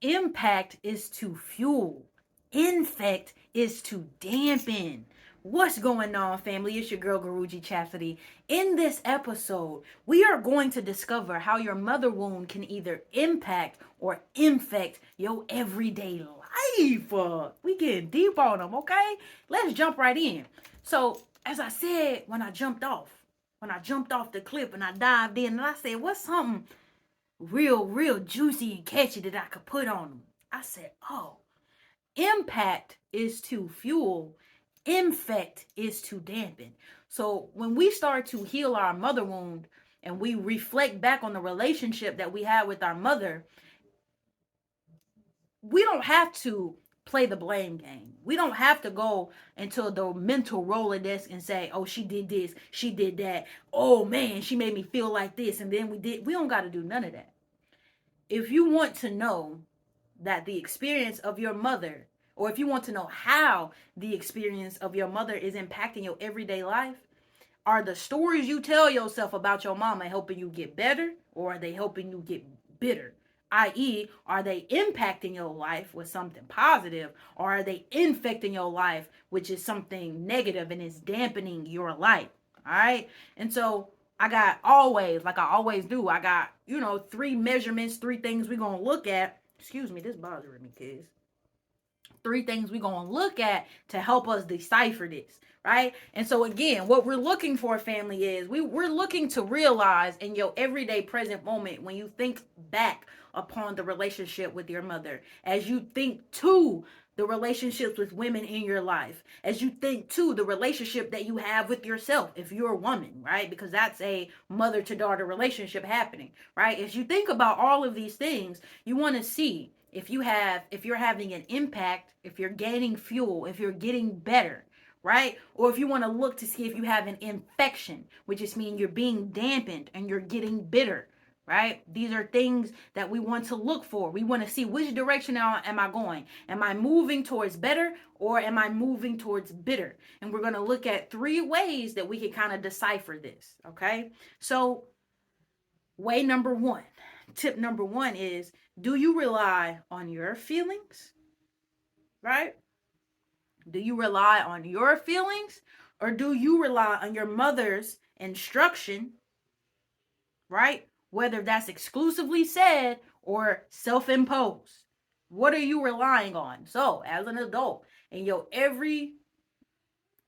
Impact is to fuel. Infect is to dampen. What's going on, family? It's your girl, Guruji Chastity. In this episode, we are going to discover how your mother wound can either impact or infect your everyday life. We getting deep on them, okay? Let's jump right in. So, as I said, when I jumped off the cliff and I dived in, and I said, what's something real juicy and catchy that I could put on them? I said, oh, impact is to fuel, infect is to dampen. So when we start to heal our mother wound and we reflect back on the relationship that we had with our mother, we don't have to play the blame game. We don't have to go into the mental Rolodex and say, oh, she did this, she did that. Oh man, she made me feel like this. And then we don't got to do none of that. If you want to know that the experience of your mother, or if you want to know how the experience of your mother is impacting your everyday life, are the stories you tell yourself about your mama helping you get better, or are they helping you get bitter? I.e., are they impacting your life with something positive, or are they infecting your life, which is something negative and is dampening your life? All right. And so I got always, like I always do, I got, three measurements, three things we're going to look at. Excuse me, this bothering me, kids. Three things we're going to look at to help us decipher this, right? And so again, what we're looking for, family, is we're looking to realize in your everyday present moment, when you think back upon the relationship with your mother, as you think to the relationships with women in your life, as you think to the relationship that you have with yourself, if you're a woman, right? Because that's a mother to daughter relationship happening, right? As you think about all of these things, you want to see if you're having an impact, if you're gaining fuel, if you're getting better, right? Or if you want to look to see if you have an infection, which just means you're being dampened and you're getting bitter, right? These are things that we want to look for. We want to see which direction am I going? Am I moving towards better, or am I moving towards bitter? And we're going to look at three ways that we can kind of decipher this, okay? So tip number one is, do you rely on your feelings, right? Do you rely on your feelings, or do you rely on your mother's instruction, right? Whether that's exclusively said or self-imposed. What are you relying on? So, as an adult, in your every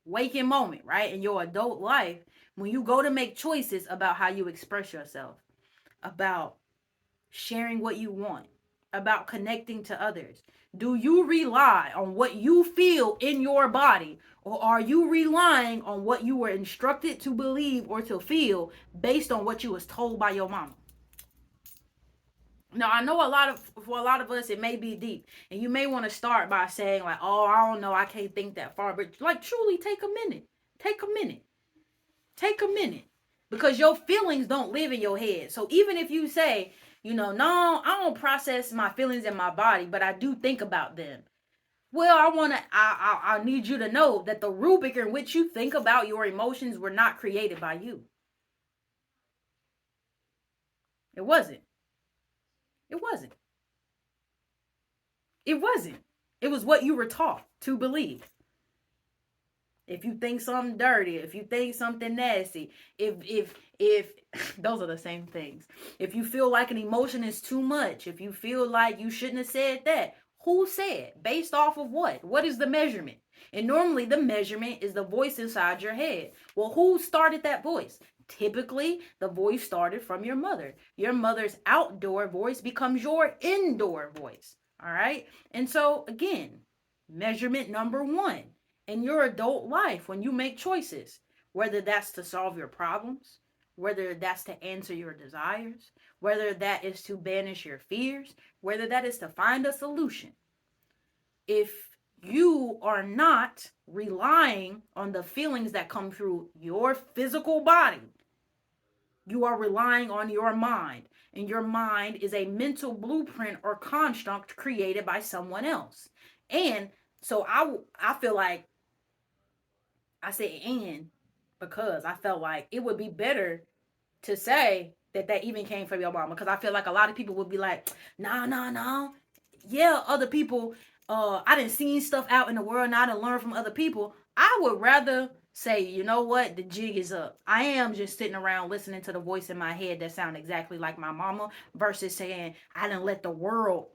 waking moment, right? In your adult life, when you go to make choices about how you express yourself, about sharing what you want, about connecting to others, do you rely on what you feel in your body, or are you relying on what you were instructed to believe or to feel based on what you was told by your mama? Now, I know for a lot of us, it may be deep, and you may want to start by saying like, oh, I don't know, I can't think that far, but like truly take a minute, because your feelings don't live in your head. So even if you say, no, I don't process my feelings in my body, but I do think about them. Well, I need you to know that the rubric in which you think about your emotions were not created by you. It wasn't. It wasn't. It wasn't. It was what you were taught to believe. If you think something dirty, if you think something nasty, if those are the same things. If you feel like an emotion is too much, if you feel like you shouldn't have said that, who said? Based off of what? What is the measurement? And normally the measurement is the voice inside your head. Well, who started that voice? Typically, the voice started from your mother. Your mother's outdoor voice becomes your indoor voice. All right? And so, again, measurement number one. In your adult life, when you make choices, whether that's to solve your problems, whether that's to answer your desires, whether that is to banish your fears, whether that is to find a solution, if you are not relying on the feelings that come through your physical body, you are relying on your mind, and your mind is a mental blueprint or construct created by someone else. And so I feel like I said and because I felt like it would be better to say that even came from your mama, because I feel like a lot of people would be like, no. yeah, other people, I done seen stuff out in the world and I done learned from other people. I would rather say, you know what, the jig is up. I am just sitting around listening to the voice in my head that sound exactly like my mama versus saying I done let the world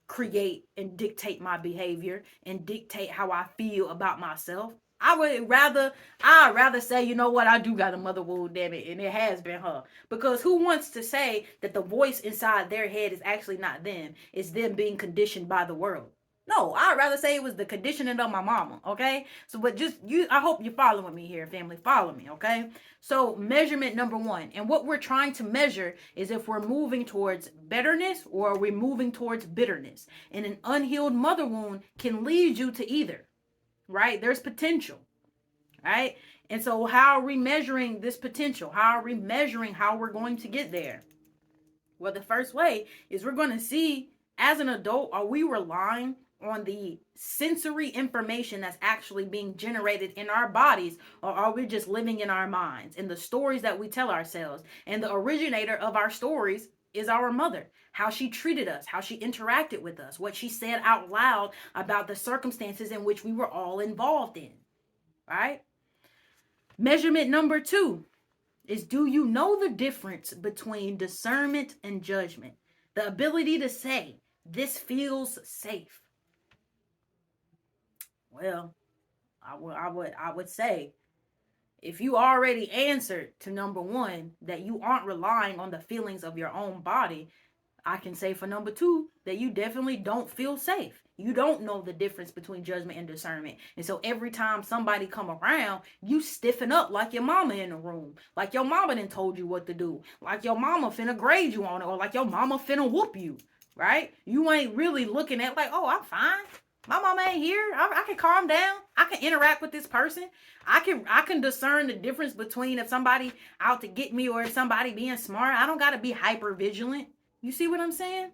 create and dictate my behavior and dictate how I feel about myself. I'd rather say, you know what, I do got a mother wound, damn it, and it has been her. Because who wants to say that the voice inside their head is actually not them? It's them being conditioned by the world. No, I'd rather say it was the conditioning of my mama, okay? So, but just you, I hope you're following me here, family. Follow me, okay? So, measurement number one. And what we're trying to measure is if we're moving towards betterness or are we moving towards bitterness. And an unhealed mother wound can lead you to either, right? There's potential, right? And so, how are we measuring this potential? How are we measuring how we're going to get there? Well, the first way is we're going to see as an adult, are we relying on the sensory information that's actually being generated in our bodies, or are we just living in our minds, in the stories that we tell ourselves? And the originator of our stories is our mother. How she treated us, how she interacted with us, what she said out loud about the circumstances in which we were all involved in, right? Measurement number two is, do you know the difference between discernment and judgment? The ability to say, this feels safe. Well, I would say, if you already answered to number one, that you aren't relying on the feelings of your own body, I can say for number two that you definitely don't feel safe. You don't know the difference between judgment and discernment. And so every time somebody come around, you stiffen up like your mama in the room. Like your mama done told you what to do. Like your mama finna grade you on it. Or like your mama finna whoop you. Right? You ain't really looking at like, oh, I'm fine. My mama ain't here. I can calm down. I can interact with this person. I can discern the difference between if somebody out to get me or if somebody being smart. I don't gotta be hyper vigilant. You see what I'm saying?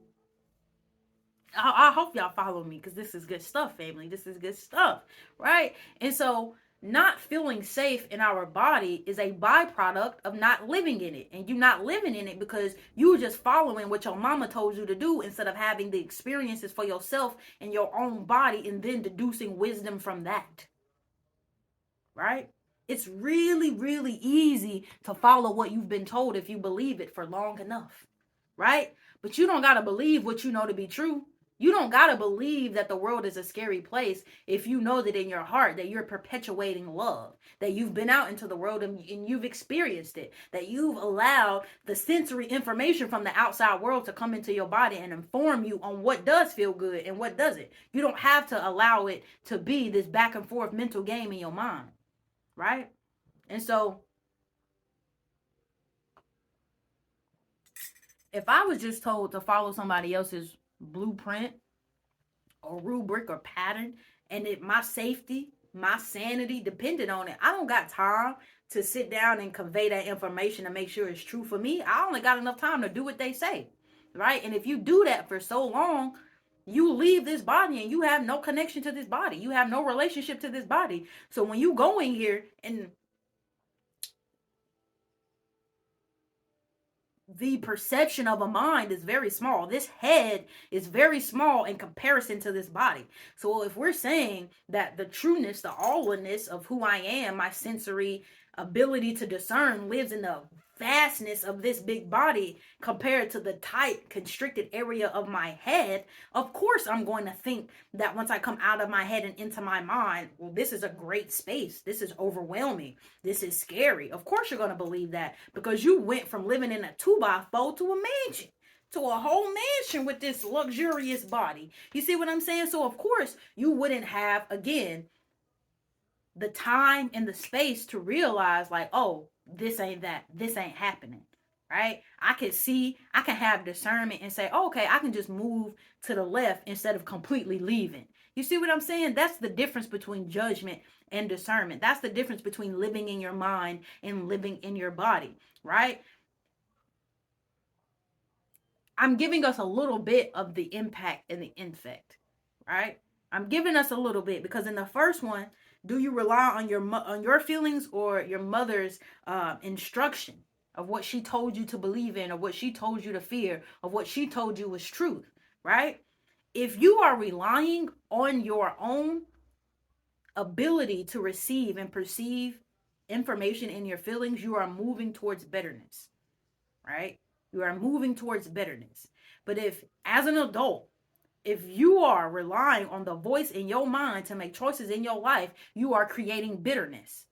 I hope y'all follow me because this is good stuff, family. This is good stuff, right? And so not feeling safe in our body is a byproduct of not living in it. And you not living in it because you were just following what your mama told you to do instead of having the experiences for yourself and your own body and then deducing wisdom from that, right? It's really, really easy to follow what you've been told if you believe it for long enough, right? But you don't got to believe what you know to be true. You don't got to believe that the world is a scary place if you know that in your heart that you're perpetuating love, that you've been out into the world and you've experienced it, that you've allowed the sensory information from the outside world to come into your body and inform you on what does feel good and what doesn't. You don't have to allow it to be this back and forth mental game in your mind, right? And so if I was just told to follow somebody else's blueprint or rubric or pattern, and my safety, my sanity depended on it, I don't got time to sit down and convey that information and make sure it's true for me. I only got enough time to do what they say, right? And if you do that for so long, you leave this body and you have no connection to this body. You have no relationship to this body. So when you go in here and the perception of a mind is very small. This head is very small in comparison to this body. So if we're saying that the trueness, the allness of who I am, my sensory ability to discern lives in the vastness of this big body compared to the tight constricted area of my head, of course I'm going to think that once I come out of my head and into my mind, well, this is a great space, this is overwhelming, this is scary. Of course you're going to believe that because you went from living in a 2x4 to a mansion, to a whole mansion with this luxurious body. You see what I'm saying? So of course you wouldn't have, again, the time and the space to realize like, oh, this ain't happening, right? I can have discernment and say, oh, okay, I can just move to the left instead of completely leaving. You see what I'm saying? That's the difference between judgment and discernment. That's the difference between living in your mind and living in your body, right? I'm giving us a little bit of the impact and the infect, right? I'm giving us a little bit because in the first one, do you rely on your feelings or your mother's instruction of what she told you to believe in, or what she told you to fear, or what she told you was truth, right? If you are relying on your own ability to receive and perceive information in your feelings, you are moving towards bitterness, right? You are moving towards bitterness. But if, as an adult, if you are relying on the voice in your mind to make choices in your life, you are creating bitterness,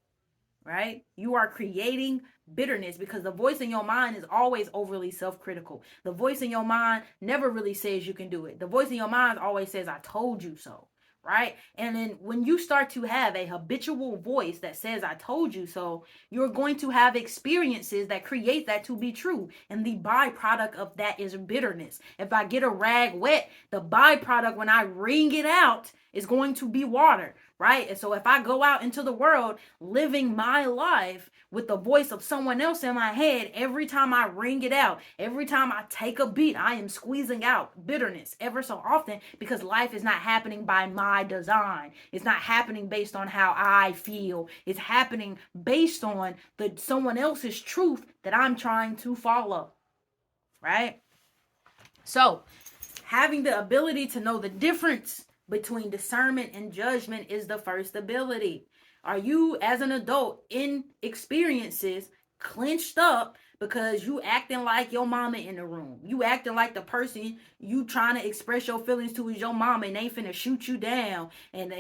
right? You are creating bitterness because the voice in your mind is always overly self-critical. The voice in your mind never really says you can do it. The voice in your mind always says, I told you so, right? And then when you start to have a habitual voice that says, I told you so, you're going to have experiences that create that to be true. And the byproduct of that is bitterness. If I get a rag wet, the byproduct when I wring it out is going to be water, right? And so if I go out into the world living my life with the voice of someone else in my head, every time I wring it out, every time I take a beat, I am squeezing out bitterness ever so often because life is not happening by my design. It's not happening based on how I feel. It's happening based on someone else's truth that I'm trying to follow, right? So having the ability to know the difference between discernment and judgment is the first ability. Are you, as an adult, in experiences clenched up because you acting like your mama in the room? You acting like the person you trying to express your feelings to is your mama, and they finna shoot you down, and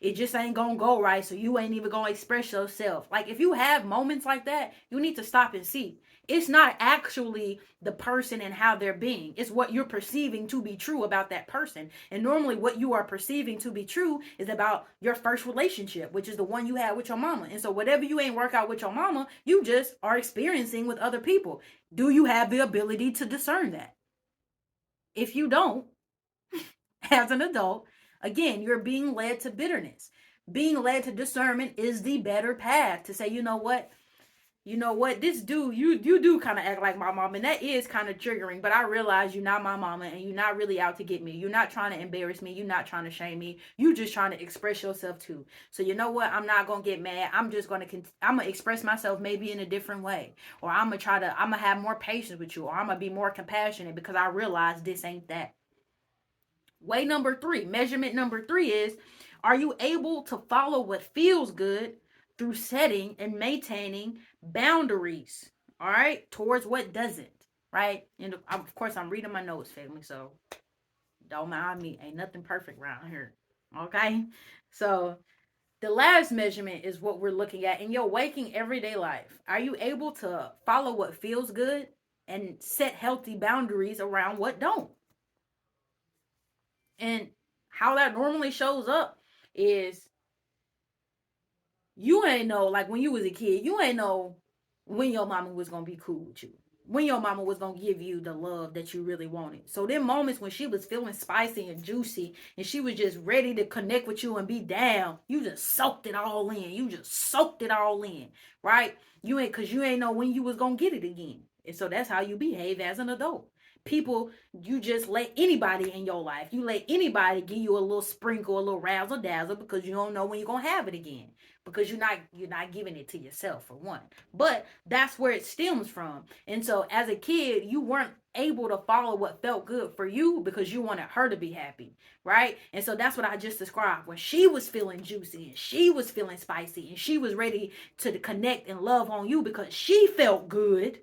it just ain't gonna go right, so you ain't even gonna express yourself. Like, if you have moments like that, you need to stop and see. It's not actually the person and how they're being. It's what you're perceiving to be true about that person. And normally what you are perceiving to be true is about your first relationship, which is the one you had with your mama. And so whatever you ain't work out with your mama, you just are experiencing with other people. Do you have the ability to discern that? If you don't, as an adult, again, you're being led to bitterness. Being led to discernment is the better path to say, you know what, this dude, you do kind of act like my mom, and that is kind of triggering, but I realize you're not my mama, and you're not really out to get me. You're not trying to embarrass me. You're not trying to shame me. You just trying to express yourself too. So you know what, I'm not gonna get mad. I'm gonna express myself maybe in a different way, or I'm gonna have more patience with you, or I'm gonna be more compassionate because I realize this ain't that. Measurement number three is, are you able to follow what feels good through setting and maintaining boundaries, all right, towards what doesn't, right? And of course, I'm reading my notes, family, so don't mind me. Ain't nothing perfect around here, okay? So the last measurement is what we're looking at in your waking everyday life. Are you able to follow what feels good and set healthy boundaries around what don't? And how that normally shows up is, you ain't know, like when you was a kid, you ain't know when your mama was gonna be cool with you, when your mama was gonna give you the love that you really wanted. So them moments when she was feeling spicy and juicy and she was just ready to connect with you and be down, you just soaked it all in. You just soaked it all in, right? Cause you ain't know when you was gonna get it again. And so that's how you behave as an adult. People, you just let anybody in your life, you let anybody give you a little sprinkle, a little razzle dazzle, because you don't know when you're gonna have it again, because you're not giving it to yourself, for one. But that's where it stems from. And so as a kid, you weren't able to follow what felt good for you because you wanted her to be happy, right? And so that's what I just described. When she was feeling juicy and she was feeling spicy and she was ready to connect and love on you because she felt good,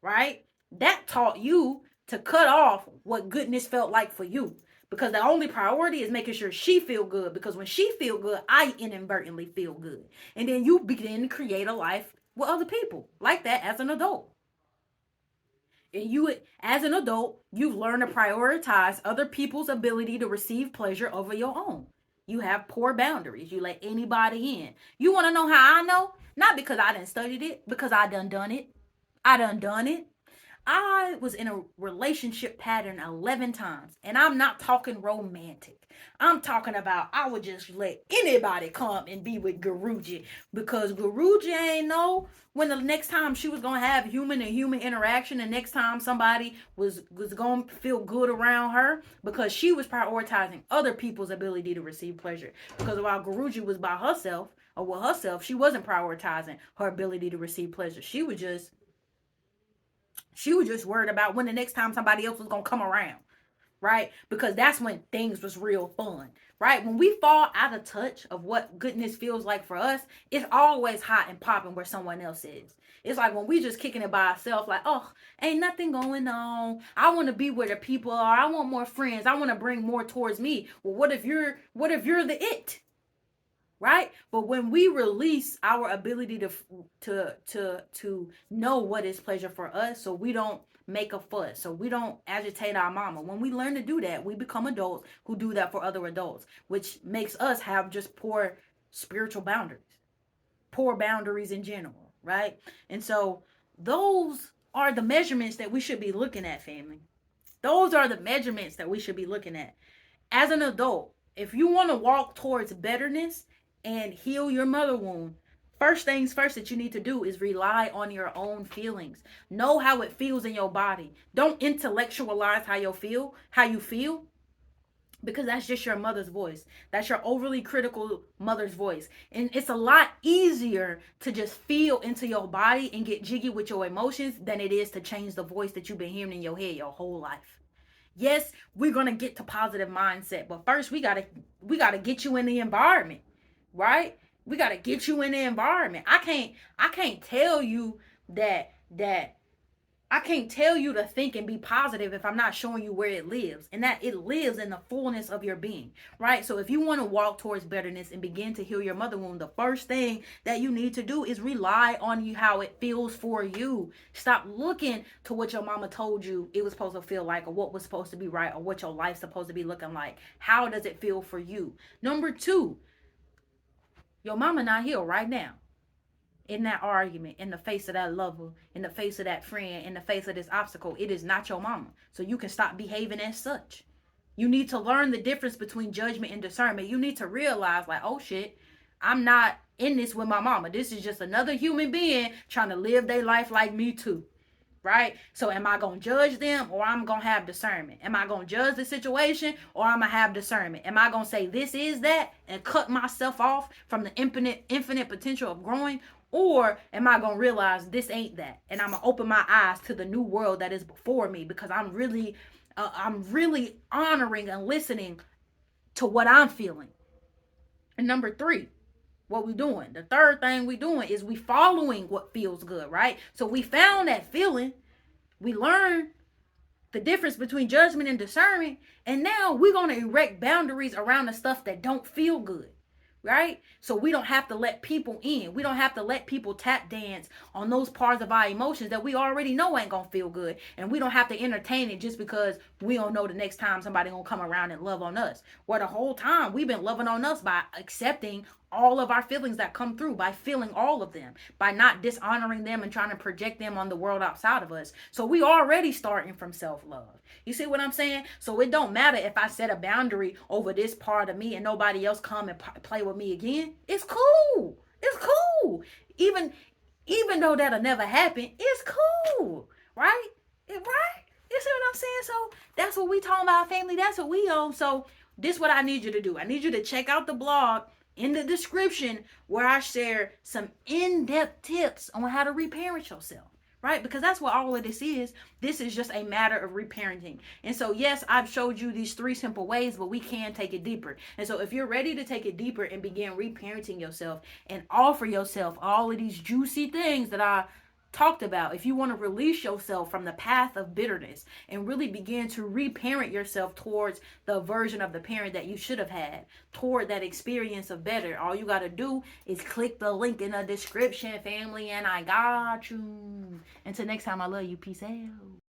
right? That taught you to cut off what goodness felt like for you, because the only priority is making sure she feel good, because when she feel good, I inadvertently feel good. And then you begin to create a life with other people like that as an adult. And you, as an adult, you've learned to prioritize other people's ability to receive pleasure over your own. You have poor boundaries. You let anybody in. You want to know how I know? Not because I done studied it, because I done it. I done it. I was in a relationship pattern 11 times. And I'm not talking romantic. I'm talking about I would just let anybody come and be with Guruji, because Guruji ain't know when the next time she was going to have human to human interaction, the next time somebody was going to feel good around her, because she was prioritizing other people's ability to receive pleasure. Because while Guruji was by herself, or with herself, she wasn't prioritizing her ability to receive pleasure. She was just worried about when the next time somebody else was going to come around. right? Because that's when things was real fun, right? When we fall out of touch of what goodness feels like for us, it's always hot and popping where someone else is. It's like when we just kicking it by ourselves, like, oh, ain't nothing going on. I want to be where the people are. I want more friends. I want to bring more towards me. Well, what if you're the it? Right? But when we release our ability to know what is pleasure for us, so we don't make a fuss, so we don't agitate our mama. When we learn to do that, we become adults who do that for other adults, which makes us have just poor spiritual boundaries, poor boundaries in general, right? And so those are the measurements that we should be looking at, family. Those are the measurements that we should be looking at as an adult. If you want to walk towards betterness and heal your mother wound, first things first that you need to do is rely on your own feelings. Know how it feels in your body. Don't intellectualize how you feel, because that's just your mother's voice. That's your overly critical mother's voice. And it's a lot easier to just feel into your body and get jiggy with your emotions than it is to change the voice that you've been hearing in your head your whole life. Yes, we're gonna get to positive mindset, but first we gotta get you in the environment, right? We gotta get you in the environment. I can't tell you that I can't tell you to think and be positive if I'm not showing you where it lives, and that it lives in the fullness of your being, right? So if you want to walk towards betterness and begin to heal your mother wound, the first thing that you need to do is rely on you, how it feels for you. Stop looking to what your mama told you it was supposed to feel like, or what was supposed to be right, or what your life's supposed to be looking like. How does it feel for you? Number two, your mama not here right now, in that argument, in the face of that lover, in the face of that friend, in the face of this obstacle. It is not your mama. So you can stop behaving as such. You need to learn the difference between judgment and discernment. You need to realize, like, oh shit, I'm not in this with my mama. This is just another human being trying to live their life like me too. Right? So am I going to judge them, or I'm going to have discernment? Am I going to judge the situation, or I'm going to have discernment? Am I going to say this is that and cut myself off from the infinite potential of growing? Or am I going to realize this ain't that, and I'm going to open my eyes to the new world that is before me, because I'm really honoring and listening to what I'm feeling. And number three, what we doing? The third thing we doing is we following what feels good, right? So we found that feeling. We learned the difference between judgment and discernment. And now we're going to erect boundaries around the stuff that don't feel good, right? So we don't have to let people in. We don't have to let people tap dance on those parts of our emotions that we already know ain't gonna feel good. And we don't have to entertain it just because we don't know the next time somebody gonna come around and love on us. Where the whole time we've been loving on us by accepting all of our feelings that come through, by feeling all of them, by not dishonoring them and trying to project them on the world outside of us. So we already starting from self-love. You see what I'm saying? So it don't matter if I set a boundary over this part of me and nobody else come and play with me again. It's cool. It's cool. Even though that'll never happen, it's cool. Right? Right? You see what I'm saying? So that's what we talking about, family. That's what we own. So this is what I need you to do. I need you to check out the blog in the description, where I share some in-depth tips on how to reparent yourself, right? Because that's what all of this is. This is just a matter of reparenting. And so, yes, I've showed you these 3 simple ways, but we can take it deeper. And so if you're ready to take it deeper and begin reparenting yourself and offer yourself all of these juicy things that I talked about, if you want to release yourself from the path of bitterness and really begin to reparent yourself towards the version of the parent that you should have had, toward that experience of better, all you got to do is click the link in the description, family, and I got you. Until next time, I love you. Peace out.